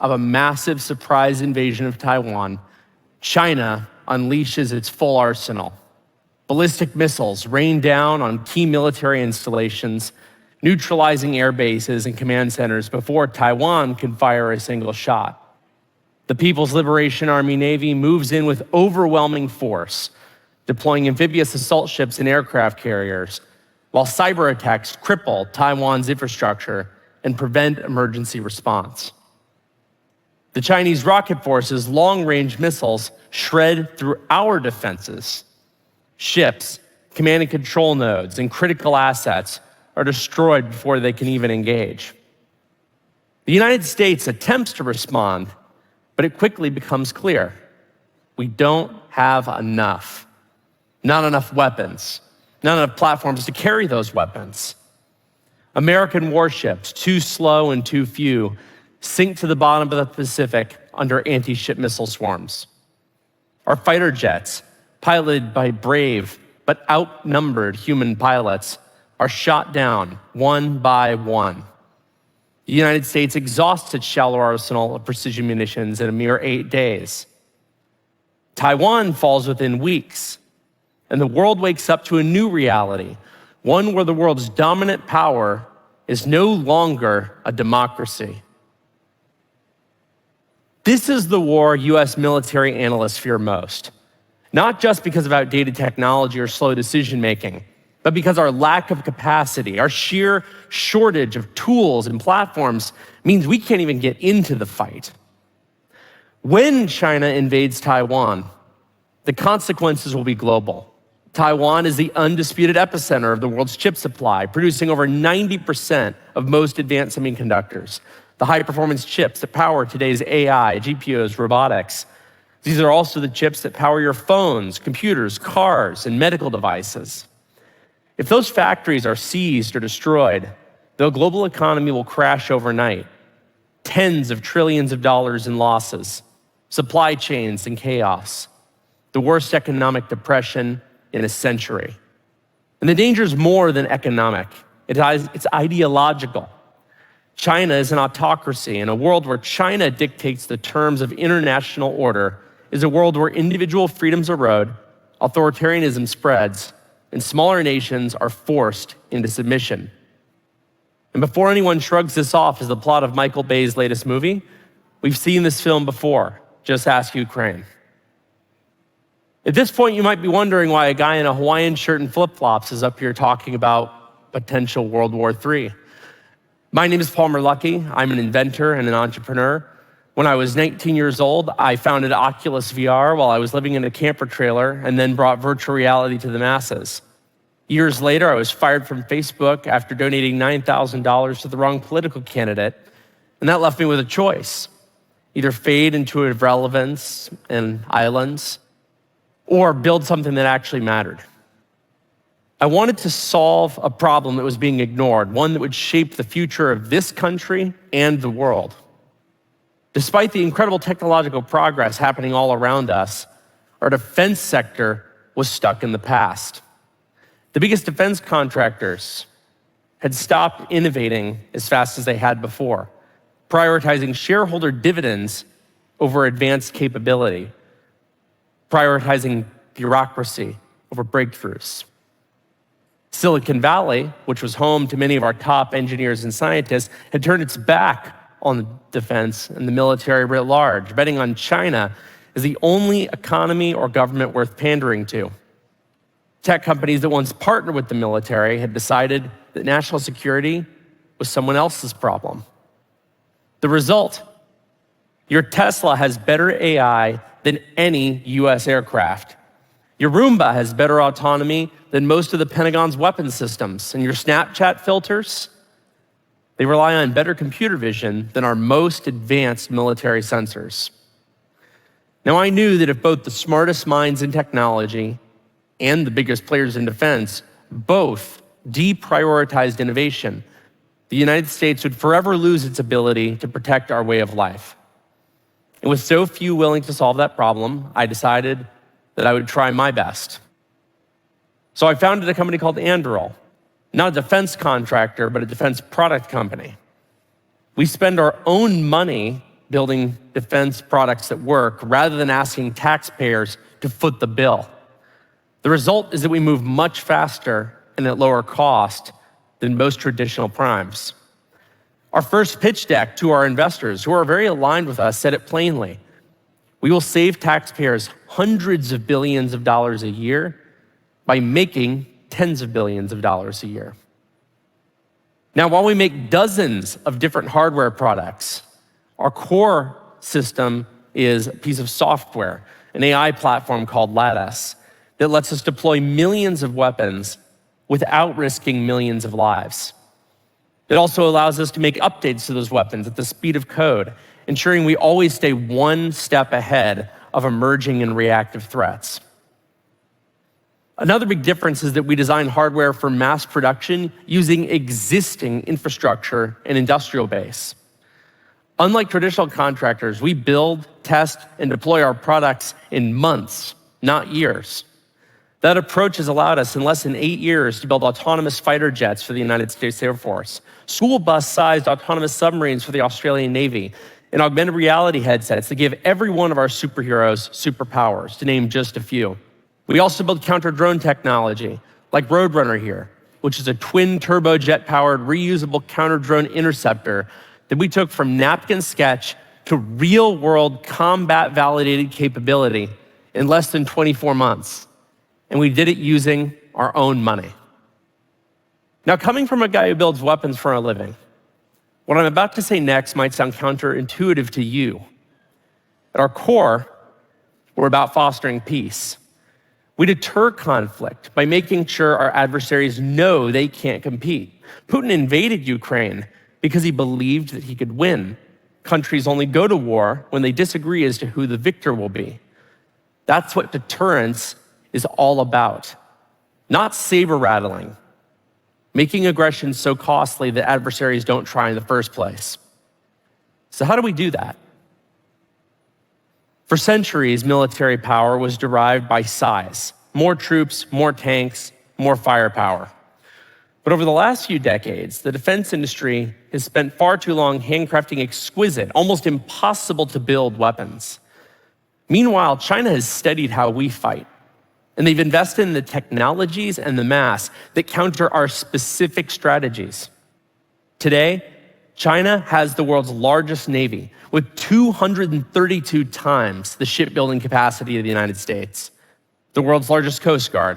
of a massive surprise invasion of Taiwan, China unleashes its full arsenal. Ballistic missiles rain down on key military installations, neutralizing air bases and command centers before Taiwan can fire a single shot. The People's Liberation Army Navy moves in with overwhelming force, deploying amphibious assault ships and aircraft carriers, while cyber attacks cripple Taiwan's infrastructure and prevent emergency response. The Chinese rocket force's long-range missiles shred through our defenses. Ships, command and control nodes, and critical assets are destroyed before they can even engage. The United States attempts to respond, but it quickly becomes clear. We don't have enough. Not enough weapons, not enough platforms to carry those weapons. American warships, too slow and too few, sink to the bottom of the Pacific under anti-ship missile swarms. Our fighter jets, piloted by brave but outnumbered human pilots, are shot down one by one. The United States exhausts its shallow arsenal of precision munitions in a mere 8 days. Taiwan falls within weeks, and the world wakes up to a new reality, one where the world's dominant power is no longer a democracy. This is the war US military analysts fear most, not just because of outdated technology or slow decision-making, but because our lack of capacity, our sheer shortage of tools and platforms means we can't even get into the fight. When China invades Taiwan, the consequences will be global. Taiwan is the undisputed epicenter of the world's chip supply, producing over 90% of most advanced semiconductors, the high-performance chips that power today's AI, GPUs, robotics. These are also the chips that power your phones, computers, cars, and medical devices. If those factories are seized or destroyed, the global economy will crash overnight. Tens of trillions of dollars in losses, supply chains and chaos, the worst economic depression in a century. And the danger is more than economic. It's ideological. China is an autocracy, and a world where China dictates the terms of international order is a world where individual freedoms erode, authoritarianism spreads, and smaller nations are forced into submission. And before anyone shrugs this off as the plot of Michael Bay's latest movie, we've seen this film before. Just ask Ukraine. At this point, you might be wondering why a guy in a Hawaiian shirt and flip-flops is up here talking about potential World War III. My name is Luckey. I'm an inventor and an entrepreneur. When I was 19 years old, I founded Oculus VR while I was living in a camper trailer and then brought virtual reality to the masses. Years later, I was fired from Facebook after donating $9,000 to the wrong political candidate, and that left me with a choice: either fade into irrelevance and islands, or build something that actually mattered. I wanted to solve a problem that was being ignored, one that would shape the future of this country and the world. Despite the incredible technological progress happening all around us, our defense sector was stuck in the past. The biggest defense contractors had stopped innovating as fast as they had before, prioritizing shareholder dividends over advanced capability, prioritizing bureaucracy over breakthroughs. Silicon Valley, which was home to many of our top engineers and scientists, had turned its back on defense and the military writ large, betting on China as the only economy or government worth pandering to. Tech companies that once partnered with the military had decided that national security was someone else's problem. The result: your Tesla has better AI than any US aircraft. Your Roomba has better autonomy than most of the Pentagon's weapon systems. And your Snapchat filters, they rely on better computer vision than our most advanced military sensors. Now, I knew that if both the smartest minds in technology and the biggest players in defense both deprioritized innovation, the United States would forever lose its ability to protect our way of life. And with so few willing to solve that problem, I decided that I would try my best. So I founded a company called Anduril, not a defense contractor, but a defense product company. We spend our own money building defense products that work rather than asking taxpayers to foot the bill. The result is that we move much faster and at lower cost than most traditional primes. Our first pitch deck to our investors, who are very aligned with us, said it plainly. We will save taxpayers hundreds of billions of dollars a year by making tens of billions of dollars a year. Now, while we make dozens of different hardware products, our core system is a piece of software, an AI platform called Lattice, that lets us deploy millions of weapons without risking millions of lives. It also allows us to make updates to those weapons at the speed of code, ensuring we always stay one step ahead of emerging and reactive threats. Another big difference is that we design hardware for mass production using existing infrastructure and industrial base. Unlike traditional contractors, we build, test, and deploy our products in months, not years. That approach has allowed us in less than 8 years to build autonomous fighter jets for the United States Air Force, school bus-sized autonomous submarines for the Australian Navy, and augmented reality headsets that give every one of our superheroes superpowers, to name just a few. We also build counter-drone technology, like Roadrunner here, which is a twin turbojet-powered reusable counter-drone interceptor that we took from napkin sketch to real-world combat-validated capability in less than 24 months. And we did it using our own money. Now, coming from a guy who builds weapons for a living, what I'm about to say next might sound counterintuitive to you. At our core, we're about fostering peace. We deter conflict by making sure our adversaries know they can't compete. Putin invaded Ukraine because he believed that he could win. Countries only go to war when they disagree as to who the victor will be. That's what deterrence is all about. Not saber rattling, making aggression so costly that adversaries don't try in the first place. So how do we do that? For centuries, military power was derived by size. More troops, more tanks, more firepower. But over the last few decades, the defense industry has spent far too long handcrafting exquisite, almost impossible to build weapons. Meanwhile, China has studied how we fight, and they've invested in the technologies and the mass that counter our specific strategies. Today, China has the world's largest navy, with 232 times the shipbuilding capacity of the United States, the world's largest Coast Guard,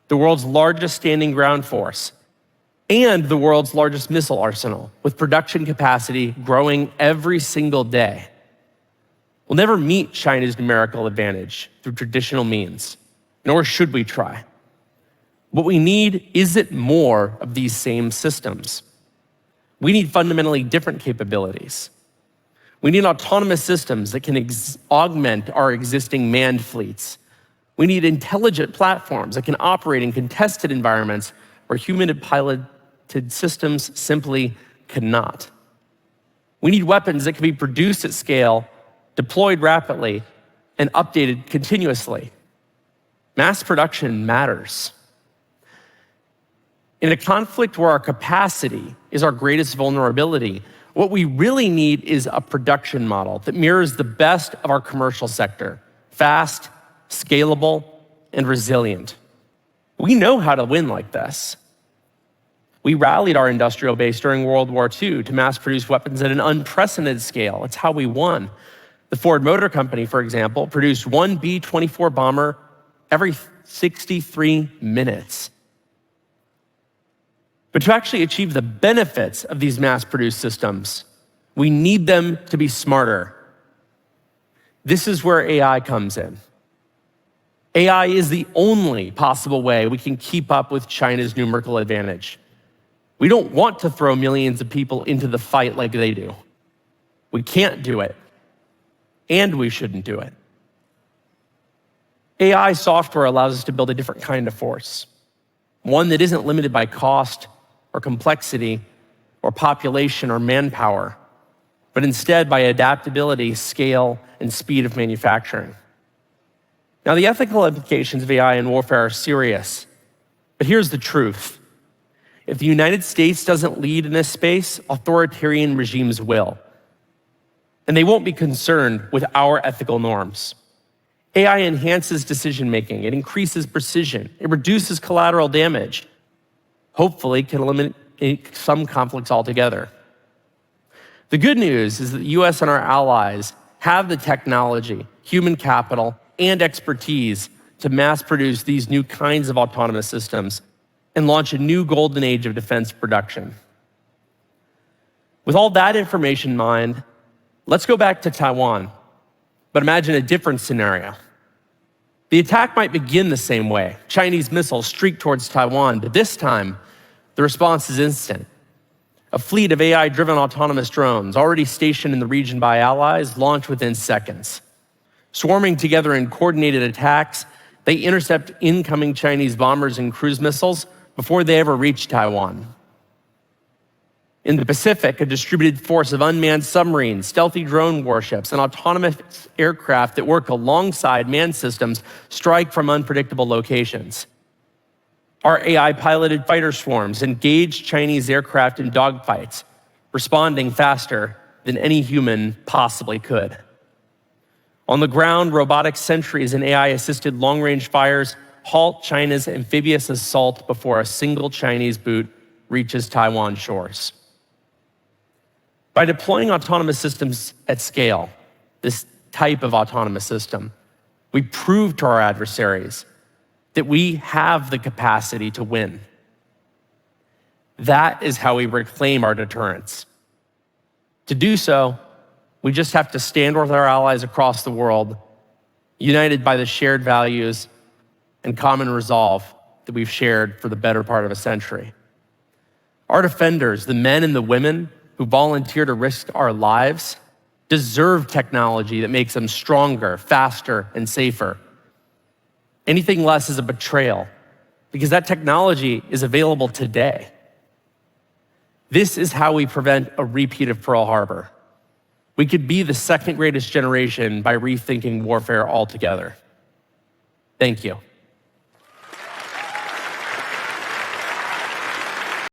the world's largest standing ground force, and the world's largest missile arsenal, with production capacity growing every single day. We'll never meet China's numerical advantage through traditional means, nor should we try. What we need isn't more of these same systems. We need fundamentally different capabilities. We need autonomous systems that can augment our existing manned fleets. We need intelligent platforms that can operate in contested environments where human-piloted systems simply cannot. We need weapons that can be produced at scale, deployed rapidly, and updated continuously. Mass production matters. In a conflict where our capacity is our greatest vulnerability, what we really need is a production model that mirrors the best of our commercial sector: fast, scalable, and resilient. We know how to win like this. We rallied our industrial base during World War II to mass produce weapons at an unprecedented scale. It's how we won. The Ford Motor Company, for example, produced one B-24 bomber every 63 minutes. But to actually achieve the benefits of these mass-produced systems, we need them to be smarter. This is where AI comes in. AI is the only possible way we can keep up with China's numerical advantage. We don't want to throw millions of people into the fight like they do. We can't do it, and we shouldn't do it. AI software allows us to build a different kind of force, one that isn't limited by cost or complexity or population or manpower, but instead by adaptability, scale, and speed of manufacturing. Now, the ethical implications of AI in warfare are serious, but here's the truth. If the United States doesn't lead in this space, authoritarian regimes will. and they won't be concerned with our ethical norms. AI enhances decision-making, it increases precision, it reduces collateral damage, hopefully can eliminate some conflicts altogether. The good news is that the US and our allies have the technology, human capital, and expertise to mass produce these new kinds of autonomous systems and launch a new golden age of defense production. With all that information in mind, let's go back to Taiwan, but imagine a different scenario. The attack might begin the same way. Chinese missiles streak towards Taiwan, but this time, the response is instant. A fleet of AI-driven autonomous drones, already stationed in the region by allies, launch within seconds. Swarming together in coordinated attacks, they intercept incoming Chinese bombers and cruise missiles before they ever reach Taiwan. In the Pacific, a distributed force of unmanned submarines, stealthy drone warships, and autonomous aircraft that work alongside manned systems strike from unpredictable locations. Our AI-piloted fighter swarms engage Chinese aircraft in dogfights, responding faster than any human possibly could. On the ground, robotic sentries and AI-assisted long-range fires halt China's amphibious assault before a single Chinese boot reaches Taiwan shores. By deploying autonomous systems at scale, this type of autonomous system, we prove to our adversaries that we have the capacity to win. That is how we reclaim our deterrence. To do so, we just have to stand with our allies across the world, united by the shared values and common resolve that we've shared for the better part of a century. Our defenders, the men and the women who volunteer to risk our lives, deserve technology that makes them stronger, faster, and safer. Anything less is a betrayal, because that technology is available today. This is how we prevent a repeat of Pearl Harbor. We could be the second greatest generation by rethinking warfare altogether. Thank you.